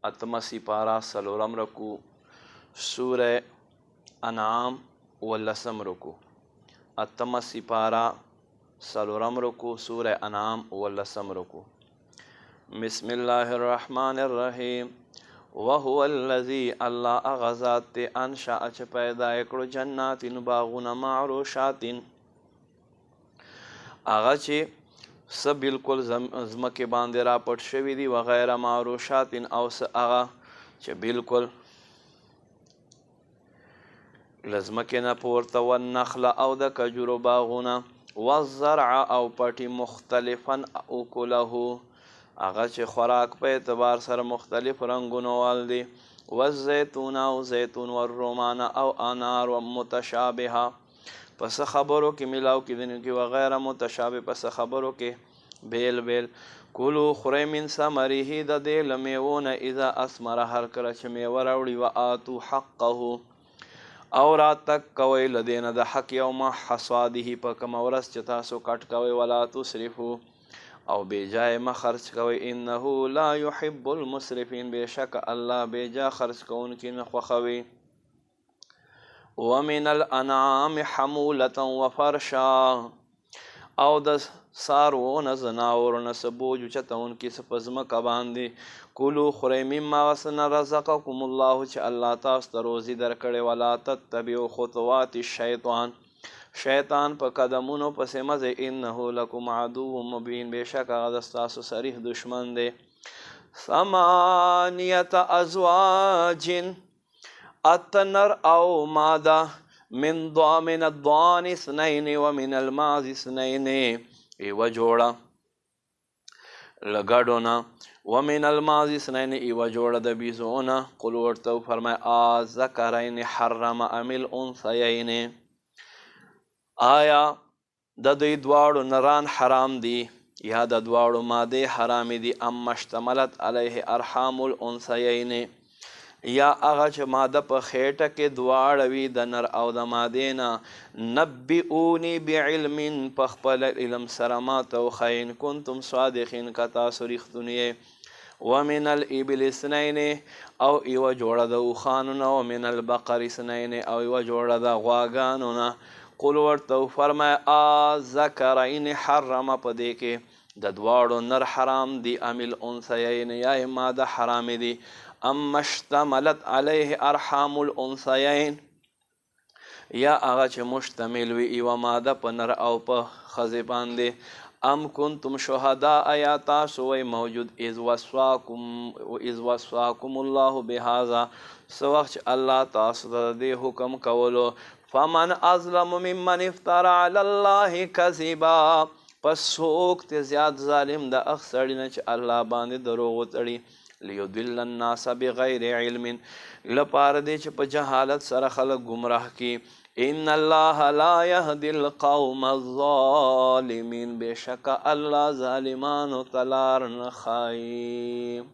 اتمسی پارا سلورم رکو سورہ انعام واللسم رکو اتمسی پارا سلورم رکو سورہ انعام واللسم رکو بسم اللہ الرحمن الرحیم وهو الذی اللہ اغذات تے انشاء چھ پیدا اکڑو جناتین باغون معروشات آغا چھ سب بالکل زمکه باندې را پټ شوي دي وغیره معروشات او هغه چې بالکل لزمکه نه پورته والنخل او د کجورو باغونه والزرع او پټي مختلفا اکله هغه چې خوراک په اعتبار سره مختلف رنګونه وال دي والزیتون او زیتون والرومان او انار متشابهه پس خبرو کې ملاو کېدنو کې وغیره متشابه پس خبرو کې بیل بیل کلو خورئ من ثمره د دې له میوونه اذا اثمره هر کله چې میوه راوړي وآتو حقه او راتګ کوئ له دې نه د حق یوم حصاده په کومه ورځ چې تاسو کټ کوئ ولا تسرفو او بېجای مه خرڅ کوئ انه لا يحب المسرفین بېشکه الله بېجا خرڅ کوونکي نه خوښوي ومن الانعام حمولة وفرشا او د څاروونه زناورونه څه بوج اوچتونکي څه په ځمکه باندې کلو خورئ مما څه نه رزقکم الله چې الله تاسو ته روزي درکړې ولا تتبعوا خطوات الشیطان شیطان په قدمونو پسې مزه انه لکم عدو مبین بېشک هغه د ستاسو صریح دشمن دی ثمانیة ازواج اتنر او ماده من الضان اثنين ومن الماز اثنين ایوه جوړه لګډونه ومن الماز اثنين ایوه جوړه د بیزونه قل ورته فرمای اذکرین حرم ام الانثیین آیا د دوی دواړو نران حرام دي یا د دواړو مادې حرام دي ام اشتملت علیه ارحام الانثیین یا هغه چې ماده په خېټه کې دواړه وي د نر او د مادې نه نبئوني بعلم په خپل علم سره ماته وښایئ ان کنتم صادقین که تاسو رښتونی یې ومن الابل اثنین او یوه جوړه د اوښانو نه ومن البقر اثنین او یوه جوړه د غواګانو نه قل ورته وفرمایه اذکرین حرم په دې کې د دواړو نر حرام دي ام الانثیین یا یې ماده حرامې دي اما اشتملت علیه ارحام الانثیین یا هغه چې مشتمل وي یوه ماده په نر او په ښځې باندې ام کنتم شهداء یا تاسو وی موجود اذ وصاکم الله بهذا څه وخت چې الله تاسو ته د دې حکم کولو فمن اظلم ممن افترى على الله کذبا پس څوک ته زیات ظالم د هغه سړي نه چې الله باندې دروغ وتړي لیضل الناس بغیر علم لپاره دی چې په جهالت سره خلک گمراه کی ان الله لا يهدي القوم الظالمین بېشکه الله ظالمانو ته لار نه ښایي